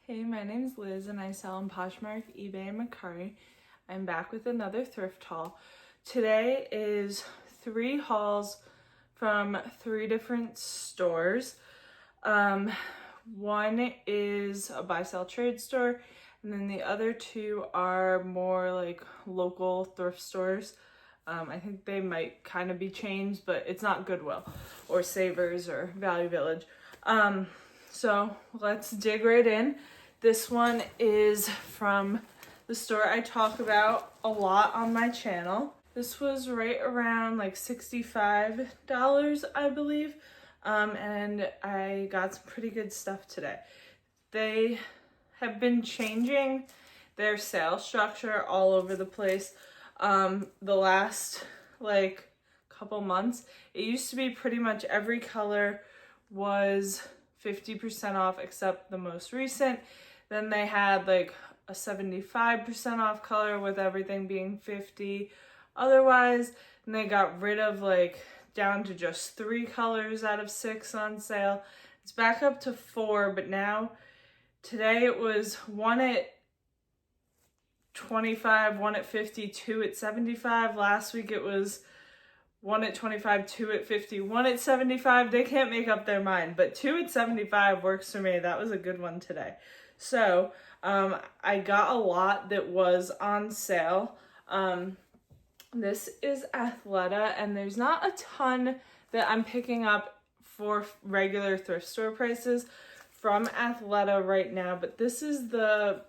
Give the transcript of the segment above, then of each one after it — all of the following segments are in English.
Hey, my name's Liz and I sell on Poshmark, eBay, and Mercari. I'm back with another thrift haul. Today is 3 hauls from 3 different stores. One is a buy-sell trade store, and then the other 2 are more like local thrift stores. I think they might kind of be changed, but it's not Goodwill or Savers or Value Village. So let's dig right in. This one is from the store I talk about a lot on my channel. This was right around like $65, I believe. And I got some pretty good stuff today. They have been changing their sales structure all over the place. The last like couple months, it used to be pretty much every color was 50% off except the most recent. Then they had like a 75% off color with everything being 50 otherwise. And they got rid of like down to just 3 colors out of 6 on sale. It's back up to 4, but now today it was 1 at 25, 1 at 50, 2 at 75. Last week it was 1 at 25, 2 at 50, 1 at 75. They can't make up their mind, but 2 at 75 works for me. That was a good one today. So I got a lot that was on sale. This is Athleta, and there's not a ton that I'm picking up for regular thrift store prices from Athleta right now, but this is the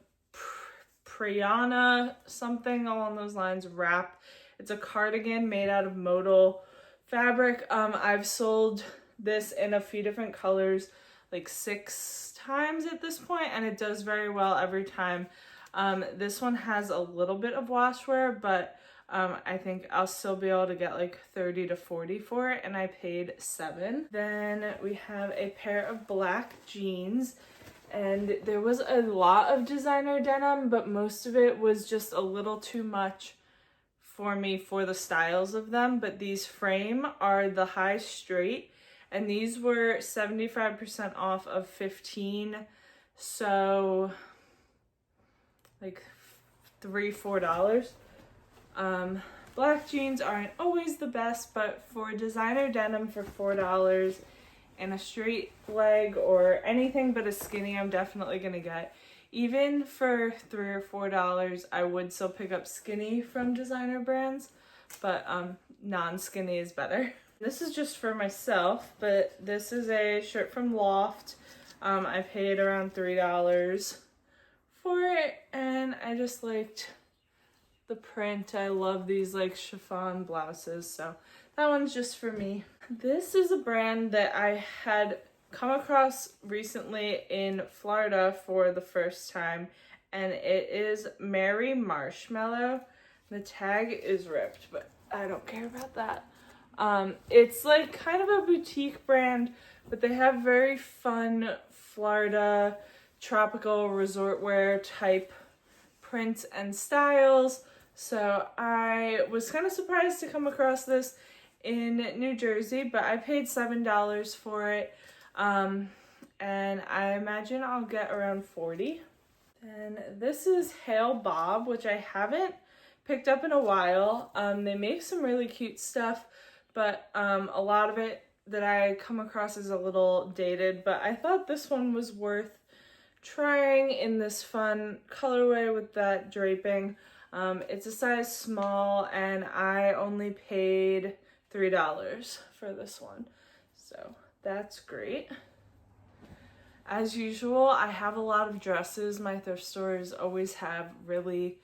Priyana something along those lines wrap. It's a cardigan made out of modal fabric. I've sold this in a few different colors like 6 times at this point, and it does very well every time. This one has a little bit of washwear, but I think I'll still be able to get like 30 to 40 for it, and I paid $7. Then we have a pair of black jeans, and there was a lot of designer denim, but most of it was just a little too much for me for the styles of them. But these frame are the high straight, and these were 75% off of 15, so like $3-4. Black jeans aren't always the best, but for designer denim for $4 and a straight leg or anything but a skinny, I'm definitely gonna get. Even for $3 or $4, I would still pick up skinny from designer brands, but non-skinny is better. This is just for myself, but this is a shirt from Loft. I paid around $3 for it, and I just liked the print. I love these like chiffon blouses, so that one's just for me. This is a brand that I had come across recently in Florida for the first time, and it is Mary Marshmallow. The tag is ripped, but I don't care about that. It's like kind of a boutique brand, but they have very fun Florida tropical resort wear type prints and styles. So I was kind of surprised to come across this in New Jersey, but I paid $7 for it. And I imagine I'll get around 40. And this is Hail Bob, which I haven't picked up in a while. They make some really cute stuff, but a lot of it that I come across is a little dated, but I thought this one was worth trying in this fun colorway with that draping. It's a size small, and I only paid $3 for this one, so that's great. As usual, I have a lot of dresses. My thrift stores always have really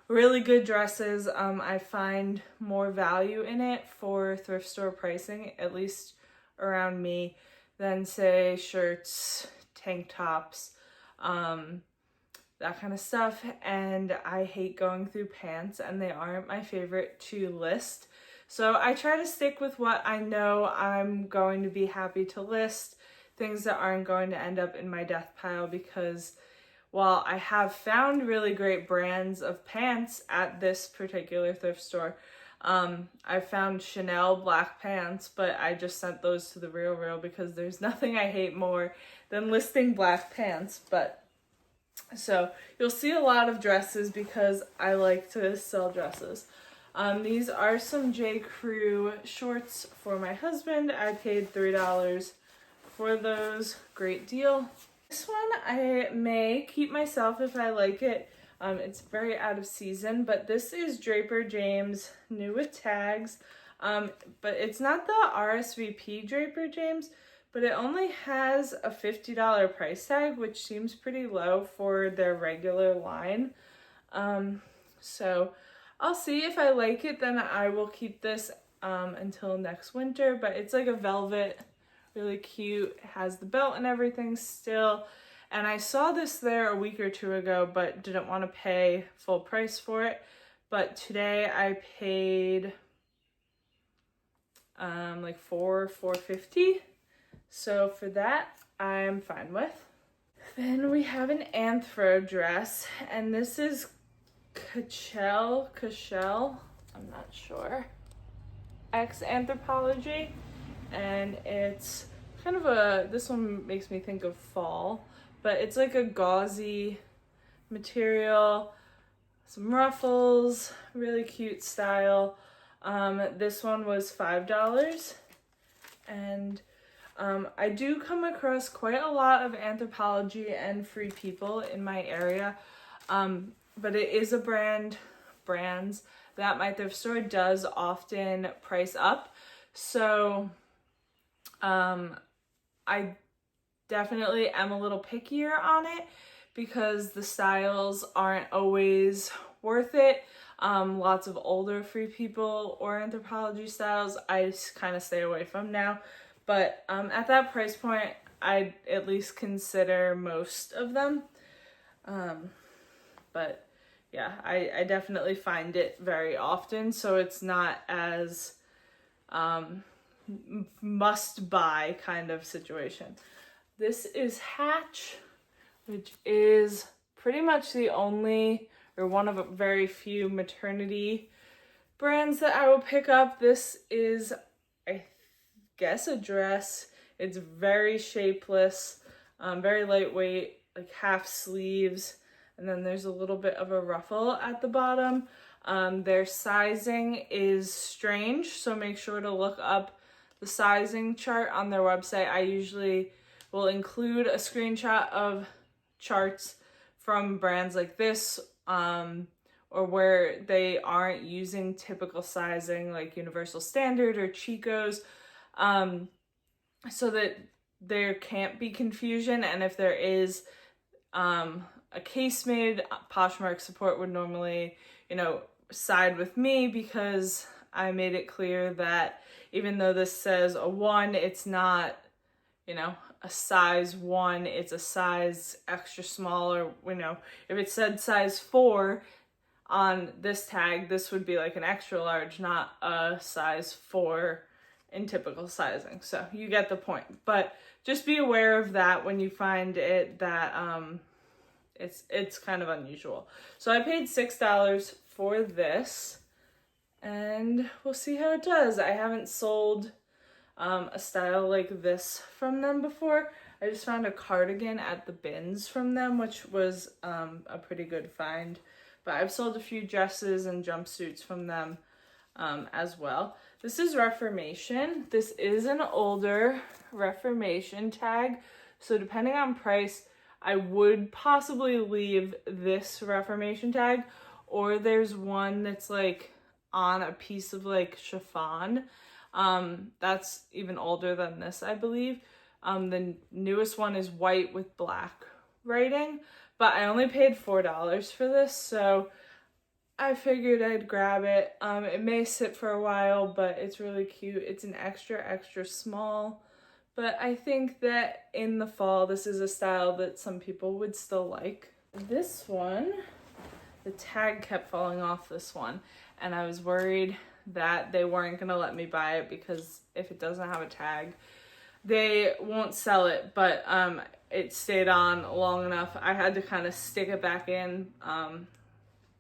good dresses. I find more value in it for thrift store pricing, at least around me, than say shirts, tank tops, that kind of stuff. And I hate going through pants, and they aren't my favorite to list. So I try to stick with what I know I'm going to be happy to list, things that aren't going to end up in my death pile, because while I have found really great brands of pants at this particular thrift store, I found Chanel black pants, but I just sent those to the Real because there's nothing I hate more than listing black pants. But So you'll see a lot of dresses because I like to sell dresses. These are some J. Crew shorts for my husband. I paid $3 for those. Great deal. This one I may keep myself if I like it. It's very out of season, but this is Draper James, new with tags. But it's not the RSVP Draper James, but it only has a $50 price tag, which seems pretty low for their regular line. So I'll see if I like it, then I will keep this until next winter. But it's like a velvet, really cute. It has the belt and everything still. And I saw this there a week or two ago, but didn't want to pay full price for it. But today I paid like $4.50. So for that, I'm fine with. Then we have an Anthro dress, and this is Cashel, I'm not sure, X Anthropology, and it's kind of this one makes me think of fall, but it's like a gauzy material, some ruffles, really cute style. This one was $5, and I do come across quite a lot of Anthropology and Free People in my area, but it is a brands that my thrift store does often price up. So I definitely am a little pickier on it because the styles aren't always worth it. Lots of older Free People or Anthropology styles I kind of stay away from now. But at that price point, I'd at least consider most of them. But yeah, I definitely find it very often, so it's not as must buy kind of situation. This is Hatch, which is pretty much the only or one of very few maternity brands that I will pick up. This is, I guess, a dress. It's very shapeless, very lightweight, like half sleeves, and then there's a little bit of a ruffle at the bottom. Their sizing is strange, so make sure to look up the sizing chart on their website. I usually will include a screenshot of charts from brands like this, or where they aren't using typical sizing like Universal Standard or Chico's, so that there can't be confusion. And if there is a case made, Poshmark support would normally, side with me, because I made it clear that even though this says a 1, it's not, a size 1, it's a size extra small, or, if it said size 4 on this tag, this would be like an extra large, not a size 4 in typical sizing. So you get the point. But just be aware of that when you find it, that it's kind of unusual. So I paid $6 for this, and we'll see how it does. I haven't sold a style like this from them before. I just found a cardigan at the bins from them, which was a pretty good find. But I've sold a few dresses and jumpsuits from them as well. This is Reformation. This is an older Reformation tag, so depending on price, I would possibly leave this Reformation tag, or there's one that's like on a piece of like chiffon. That's even older than this, I believe. The newest one is white with black writing, but I only paid $4 for this, so I figured I'd grab it. It may sit for a while, but it's really cute. It's an extra small, but I think that in the fall, this is a style that some people would still like. This one, the tag kept falling off this one, and I was worried that they weren't gonna let me buy it, because if it doesn't have a tag, they won't sell it. But it stayed on long enough. I had to kind of stick it back in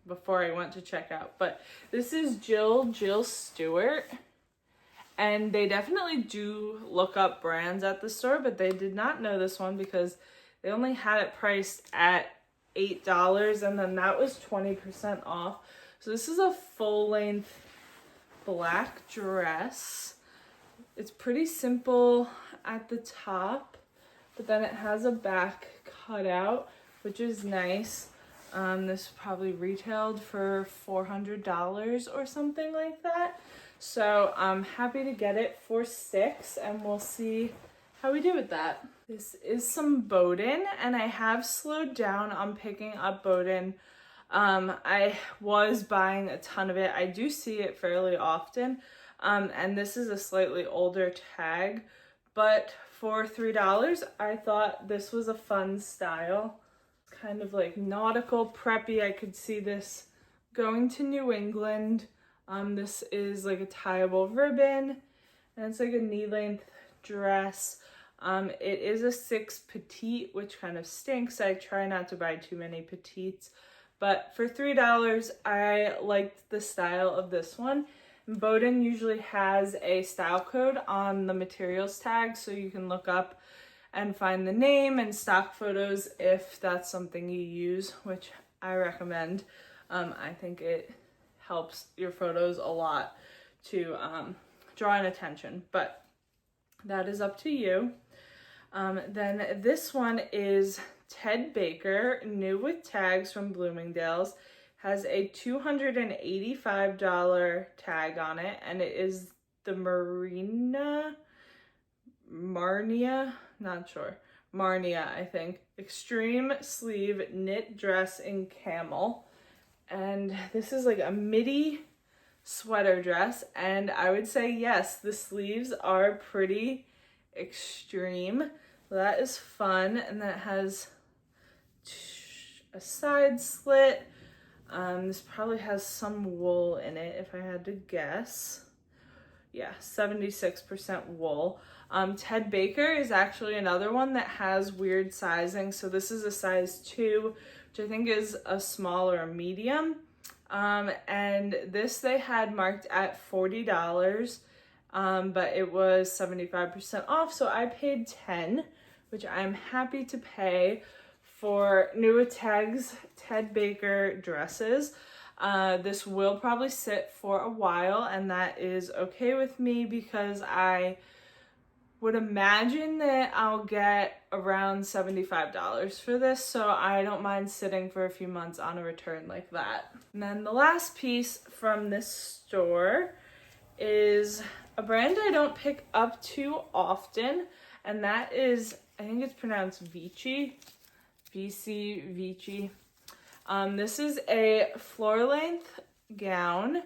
before I went to check out. But this is Jill Stuart, and they definitely do look up brands at the store, but they did not know this one because they only had it priced at $8, and then that was 20% off. So this is a full-length black dress. It's pretty simple at the top, but then it has a back cutout, which is nice. This probably retailed for $400 or something like that. So I'm happy to get it for $6, and we'll see how we do with that. This is some Bowden, and I have slowed down on picking up Bowden. I was buying a ton of it. I do see it fairly often. And this is a slightly older tag, but for $3, I thought this was a fun style. Kind of like nautical, preppy. I could see this going to New England. This is like a tieable ribbon, and it's like a knee-length dress. It is a 6 petite, which kind of stinks. I try not to buy too many petites, but for $3, I liked the style of this one. Bowden usually has a style code on the materials tag, so you can look up and find the name and stock photos if that's something you use, which I recommend. I think it helps your photos a lot to draw in attention, but that is up to you. Then this one is Ted Baker, new with tags from Bloomingdale's. Has a $285 tag on it, and it is the Marnia, I think, extreme sleeve knit dress in camel. And this is like a midi sweater dress, and I would say yes, the sleeves are pretty extreme. So that is fun, and then it has a side slit. This probably has some wool in it if I had to guess. Yeah, 76% wool. Ted Baker is actually another one that has weird sizing. So this is a size 2, which I think is a small or a medium. And this they had marked at $40, but it was 75% off. So I paid $10, which I'm happy to pay for new with tags Ted Baker dresses. This will probably sit for a while, and that is okay with me because I would imagine that I'll get around $75 for this, so I don't mind sitting for a few months on a return like that. And then the last piece from this store is a brand I don't pick up too often, and that is, I think it's pronounced Vichy. Vichy. This is a floor-length gown,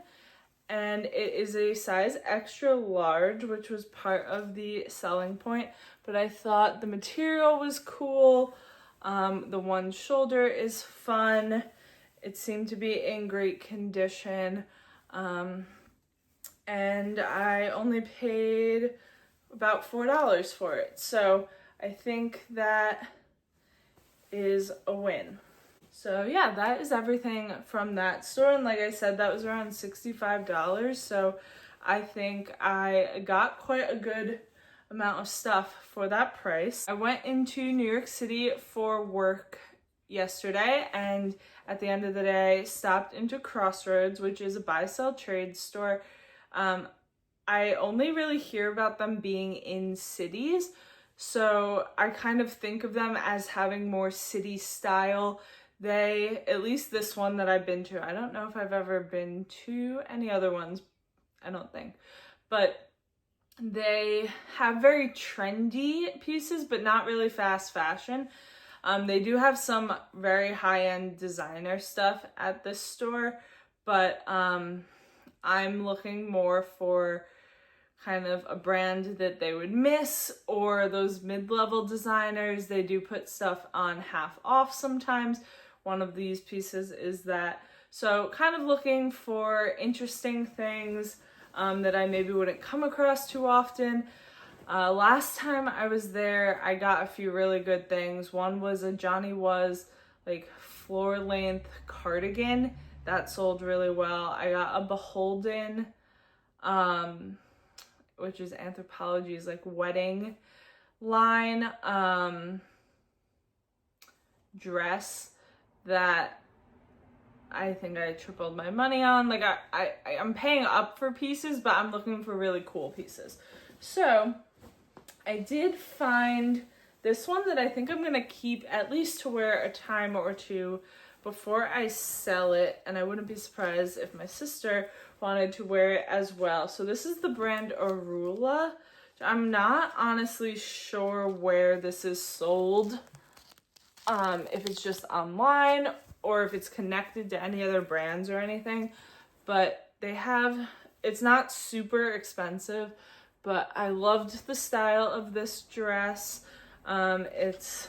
and it is a size extra large, which was part of the selling point, but I thought the material was cool. The one shoulder is fun. It seemed to be in great condition, and I only paid about $4 for it, so I think that is a win. So yeah, that is everything from that store, and like I said, that was around $65, so I think I got quite a good amount of stuff for that price. I went into New York City for work yesterday, and at the end of the day stopped into Crossroads, which is a buy-sell trade store. I only really hear about them being in cities, so I kind of think of them as having more city style. They, at least this one that I've been to, I don't know if I've ever been to any other ones, I don't think, but they have very trendy pieces, but not really fast fashion. They do have some very high-end designer stuff at this store, but I'm looking more for kind of a brand that they would miss, or those mid-level designers. They do put stuff on half off sometimes. One of these pieces is that. So kind of looking for interesting things that I maybe wouldn't come across too often. Last time I was there, I got a few really good things. One was a Johnny Was like floor length cardigan that sold really well. I got a Beholden, which is Anthropology's like wedding line dress that I think I tripled my money on. Like I'm paying up for pieces, but I'm looking for really cool pieces. So I did find this one that I think I'm gonna keep at least to wear a time or two before I sell it, and I wouldn't be surprised if my sister wanted to wear it as well. So this is the brand Aurula. I'm not honestly sure where this is sold, if it's just online or if it's connected to any other brands or anything, but it's not super expensive, but I loved the style of this dress. It's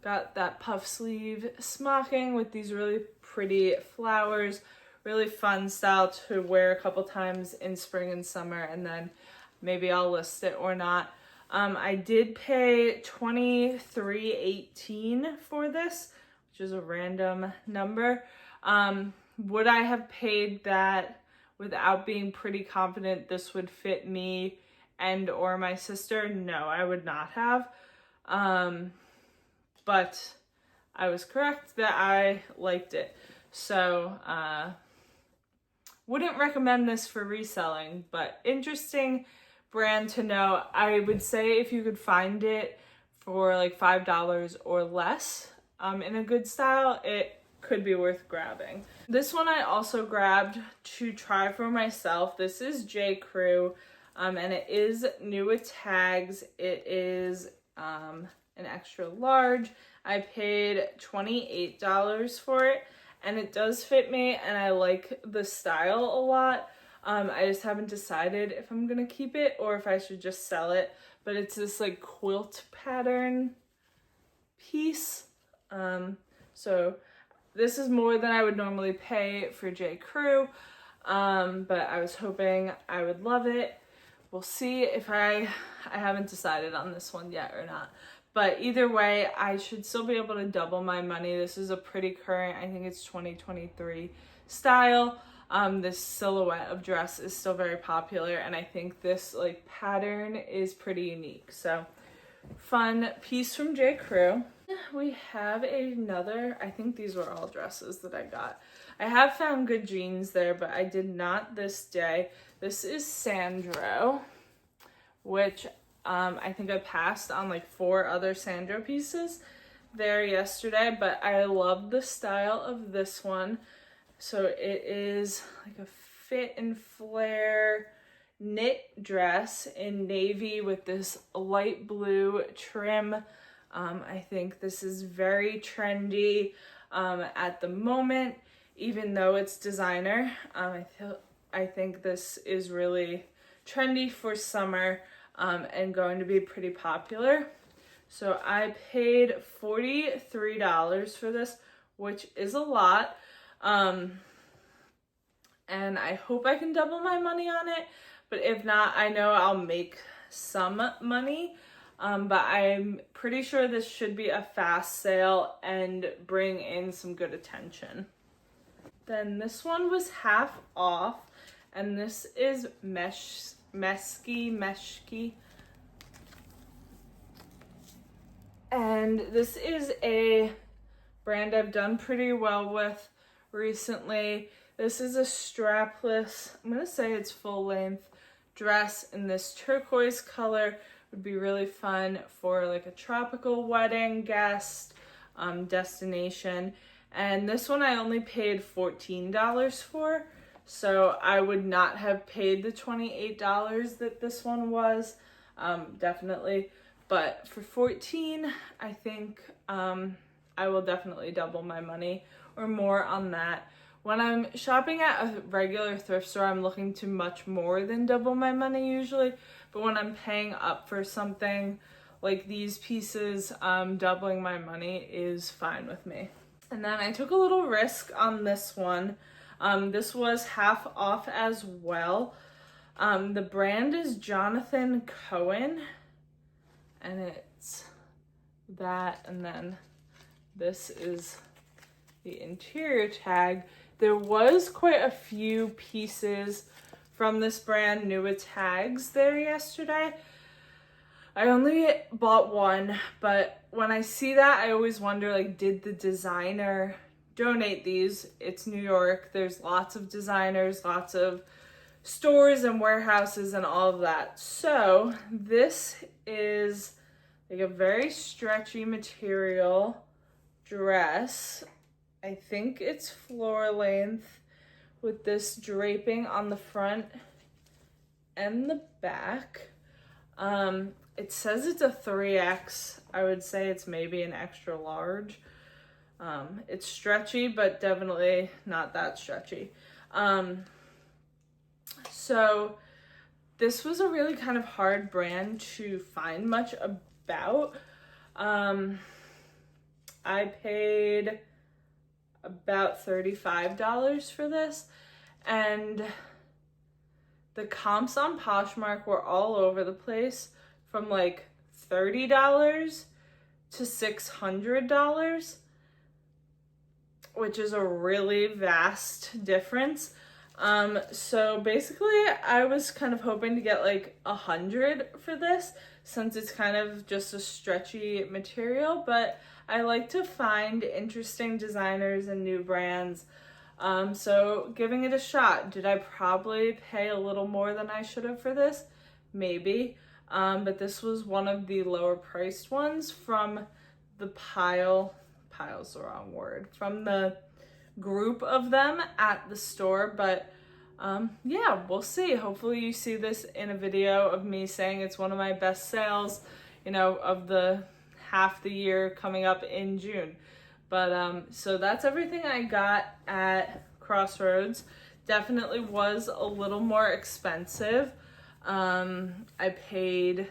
got that puff sleeve smocking with these really pretty flowers, really fun style to wear a couple times in spring and summer, and then maybe I'll list it or not. I did pay $23.18 for this, which is a random number. Would I have paid that without being pretty confident this would fit me and or my sister? No, I would not have. But I was correct that I liked it. So, wouldn't recommend this for reselling, but interesting brand to know. I would say if you could find it for like $5 or less, in a good style, it could be worth grabbing. This one I also grabbed to try for myself. This is J. Crew, and it is new with tags. It is, an extra large. I paid $28 for it, and it does fit me, and I like the style a lot. I just haven't decided if I'm gonna keep it or if I should just sell it, but it's this like quilt pattern piece. So this is more than I would normally pay for J. Crew, but I was hoping I would love it. We'll see if I haven't decided on this one yet or not. But either way, I should still be able to double my money. This is a pretty current, I think it's 2023 style. This silhouette of dress is still very popular, and I think this like pattern is pretty unique. So fun piece from J. Crew. We have another, I think these were all dresses that I got. I have found good jeans there, but I did not this day. This is Sandro, which I think I passed on like 4 other Sandro pieces there yesterday, but I love the style of this one. So it is like a fit and flare knit dress in navy with this light blue trim. I think this is very trendy at the moment, even though it's designer. I think this is really trendy for summer and going to be pretty popular. So I paid $43 for this, which is a lot. And I hope I can double my money on it, but if not, I know I'll make some money. But I'm pretty sure this should be a fast sale and bring in some good attention. Then this one was half off, and this is Meski. And this is a brand I've done pretty well with recently. This is a strapless, I'm gonna say it's full length dress in this turquoise color. Would be really fun for like a tropical wedding guest destination. And this one I only paid $14 for, so I would not have paid the $28 that this one was, definitely. But for $14, I think I will definitely double my money or more on that. When I'm shopping at a regular thrift store, I'm looking to much more than double my money usually. But when I'm paying up for something like these pieces, doubling my money is fine with me. And then I took a little risk on this one. This was half off as well. The brand is Jonathan Cohen, and it's that, and then this is the interior tag. There was quite a few pieces from this brand new with tags there yesterday, I only bought one, but when I see that, I always wonder, like, did the designer donate these? It's New York. There's lots of designers, lots of stores and warehouses and all of that. So this is like a very stretchy material dress. I think it's floor length with this draping on the front and the back. It says it's a 3X. I would say it's maybe an extra large. It's stretchy, but definitely not that stretchy. So this was a really kind of hard brand to find much about. I paid about $35 for this, and the comps on Poshmark were all over the place, from like $30 to $600, which is a really vast difference. So basically I was kind of hoping to get like 100 for this, since it's kind of just a stretchy material, but I like to find interesting designers and new brands. So giving it a shot. Did I probably pay a little more than I should have for this? Maybe. But this was one of the lower priced ones from the pile's the wrong word, from the group of them at the store. But yeah, we'll see. Hopefully you see this in a video of me saying it's one of my best sales, of the half the year coming up in June. But so that's everything I got at Crossroads. Definitely was a little more expensive. I paid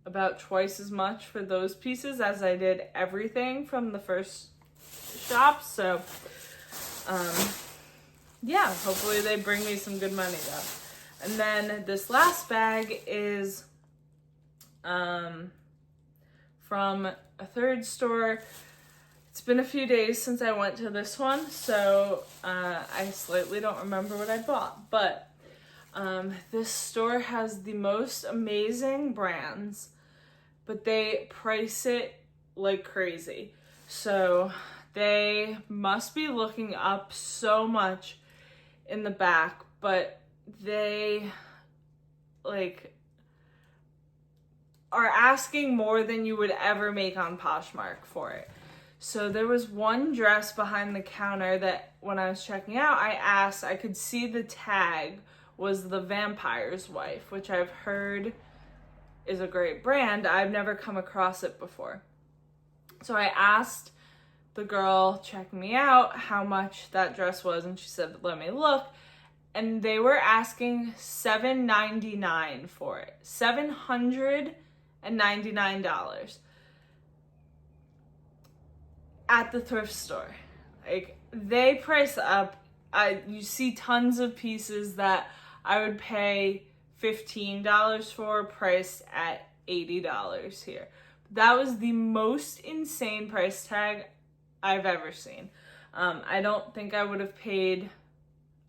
about twice as much for those pieces as I did everything from the first shop. So yeah, hopefully they bring me some good money though. And then this last bag is from a third store. It's been a few days since I went to this one, so I slightly don't remember what I bought, but this store has the most amazing brands, but they price it like crazy. So they must be looking up so much in the back, but they are asking more than you would ever make on Poshmark for it. So there was one dress behind the counter that when I was checking out, I could see the tag was the Vampire's Wife, which I've heard is a great brand. I've never come across it before. So I asked the girl checking me out how much that dress was, and she said, let me look. And they were asking $799 for it. $799 at the thrift store. Like, they price up. You see tons of pieces that I would pay $15 for, priced at $80 here. That was the most insane price tag I've ever seen. I don't think I would have paid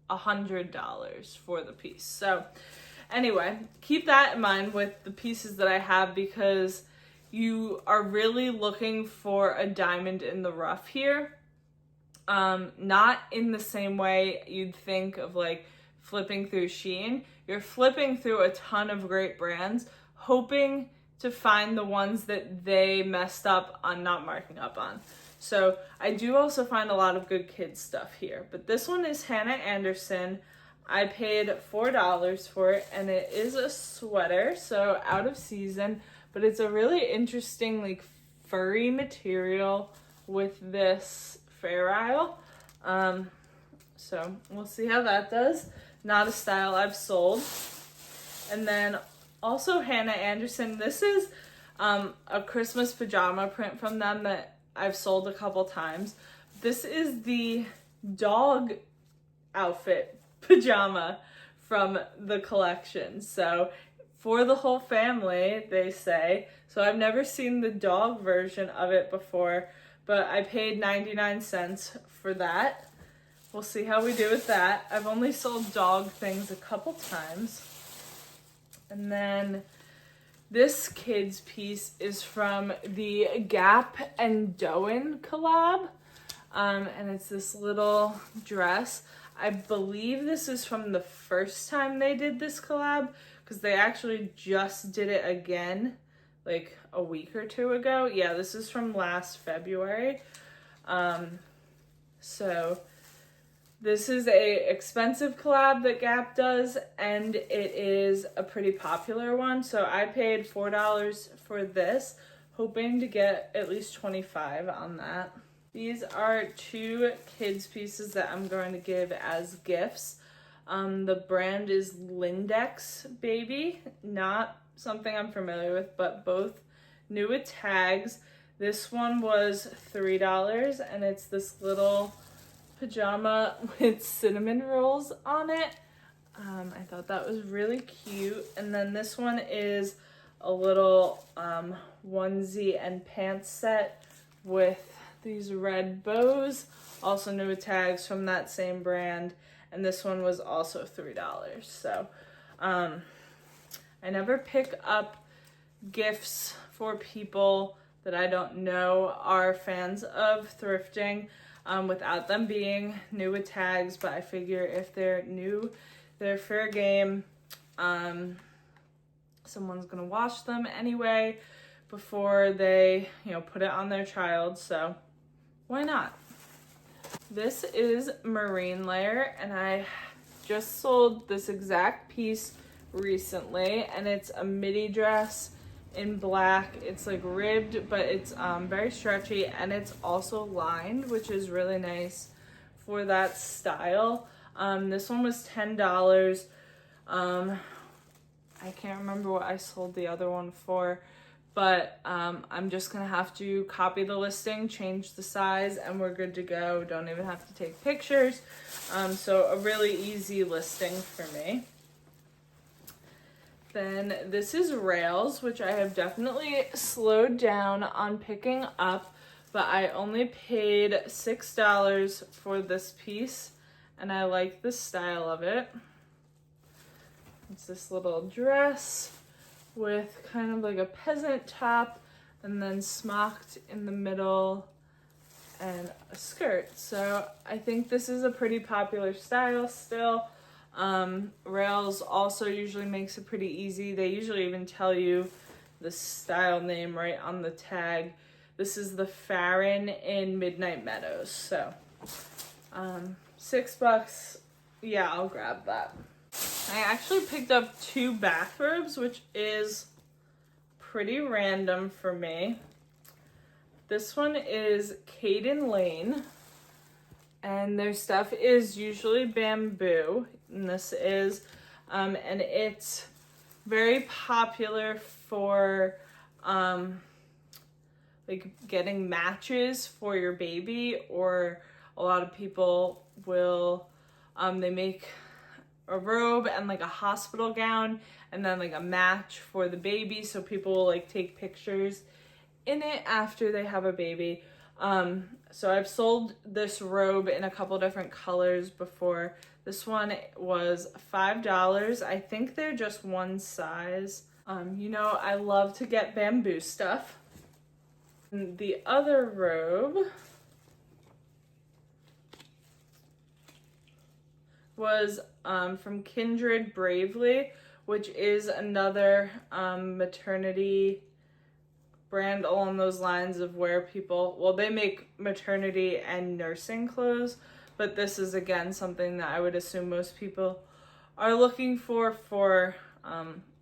$100 for the piece. So anyway, keep that in mind with the pieces that I have, because you are really looking for a diamond in the rough here. Not in the same way you'd think of like flipping through Shein. You're flipping through a ton of great brands, hoping to find the ones that they messed up on not marking up on. So I do also find a lot of good kids stuff here, but this one is Hannah Anderson. I paid $4 for it, and it is a sweater, so out of season, but it's a really interesting like furry material with this Fair Isle. So we'll see how that does. Not a style I've sold. And then also Hannah Anderson. This is a Christmas pajama print from them that I've sold a couple times. This is the dog outfit pajama from the collection. So for the whole family, they say. So I've never seen the dog version of it before, but I paid 99 cents for that. We'll see how we do with that. I've only sold dog things a couple times. And then This kids piece is from the Gap and Cohen collab. And it's this little dress. I believe this is from the first time they did this collab, because they actually just did it again like a week or two ago. Yeah, this is from last February. So this is a expensive collab that Gap does, and it is a pretty popular one. So I paid $4 for this, hoping to get at least $25 on that. These are two kids pieces that I'm going to give as gifts. The brand is Lindex Baby, not something I'm familiar with, but both new with tags. This one was $3, and it's this little pajama with cinnamon rolls on it. I thought that was really cute. And then this one is a little onesie and pants set with these red bows, also new with tags from that same brand, and this one was also $3. So I never pick up gifts for people that I don't know are fans of thrifting without them being new with tags, but I figure if they're new, they're fair game. Someone's gonna wash them anyway before they, put it on their child, so why not? This is Marine Layer, and I just sold this exact piece recently, and it's a midi dress in black. It's like ribbed, but it's very stretchy, and it's also lined, which is really nice for that style. This one was $10. I can't remember what I sold the other one for, but I'm just gonna have to copy the listing, change the size, and we're good to go. Don't even have to take pictures. So a really easy listing for me. Then this is Rails, which I have definitely slowed down on picking up, but I only paid $6 for this piece, and I like the style of it. It's this little dress with kind of like a peasant top, and then smocked in the middle, and a skirt. So I think this is a pretty popular style still. Rails also usually makes it pretty easy. They usually even tell you the style name right on the tag. This is the Farron in Midnight Meadows. So $6. Yeah, I'll grab that. I actually picked up two bathrobes, which is pretty random for me. This one is Caden Lane, and their stuff is usually bamboo, and this is, and it's very popular for like getting matches for your baby, or a lot of people will, they make a robe and like a hospital gown and then like a match for the baby, so people will like take pictures in it after they have a baby. So I've sold this robe in a couple different colors before. This one was $5. I think they're just one size. I love to get bamboo stuff. And the other robe was from Kindred Bravely, which is another maternity brand along those lines of where people, well, they make maternity and nursing clothes, but this is again something that I would assume most people are looking for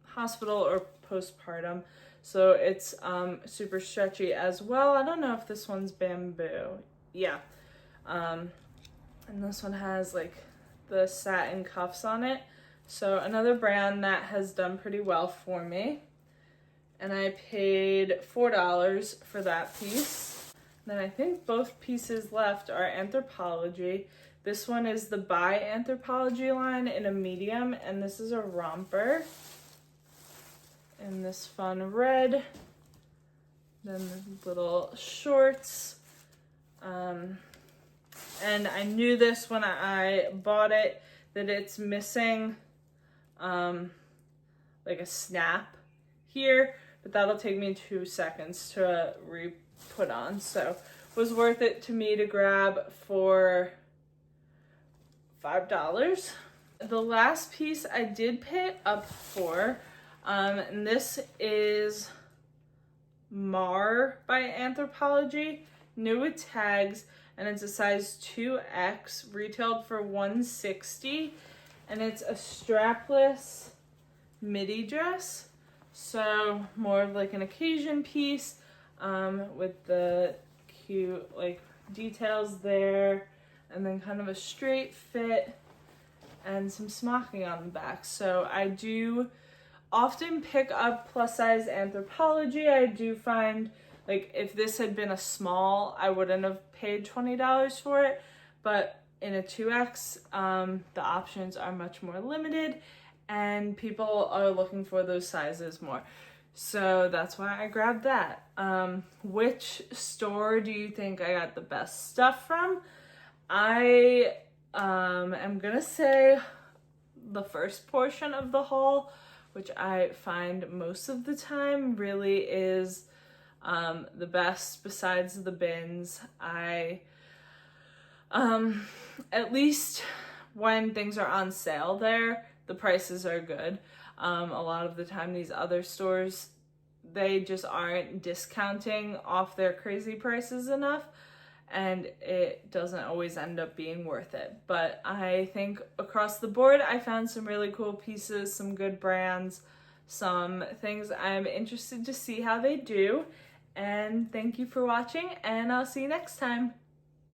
hospital or postpartum. So it's super stretchy as well. I don't know if this one's bamboo. Yeah. And this one has like the satin cuffs on it. So another brand that has done pretty well for me. And I paid $4 for that piece. Then I think both pieces left are Anthropology. This one is the By Anthropology line in a medium, and this is a romper in this fun red. Then the little shorts. And I knew this when I bought it, that it's missing like a snap here, but that'll take me 2 seconds to re-put on. So was worth it to me to grab for $5. The last piece I did pay up for, and this is Mar by Anthropology, new with tags, and it's a size 2X, retailed for $160, and it's a strapless midi dress, so more of like an occasion piece, with the cute like details there, and then kind of a straight fit and some smocking on the back. So I do often pick up plus size Anthropology. I do find, like, if this had been a small, I wouldn't have paid $20 for it, but in a 2X, the options are much more limited and people are looking for those sizes more. So that's why I grabbed that. Which store do you think I got the best stuff from? I am gonna say the first portion of the haul, which I find most of the time really is the best besides the bins. At least when things are on sale there, the prices are good. A lot of the time these other stores, they just aren't discounting off their crazy prices enough, and it doesn't always end up being worth it. But I think across the board, I found some really cool pieces, some good brands, some things I'm interested to see how they do. And thank you for watching, and I'll see you next time.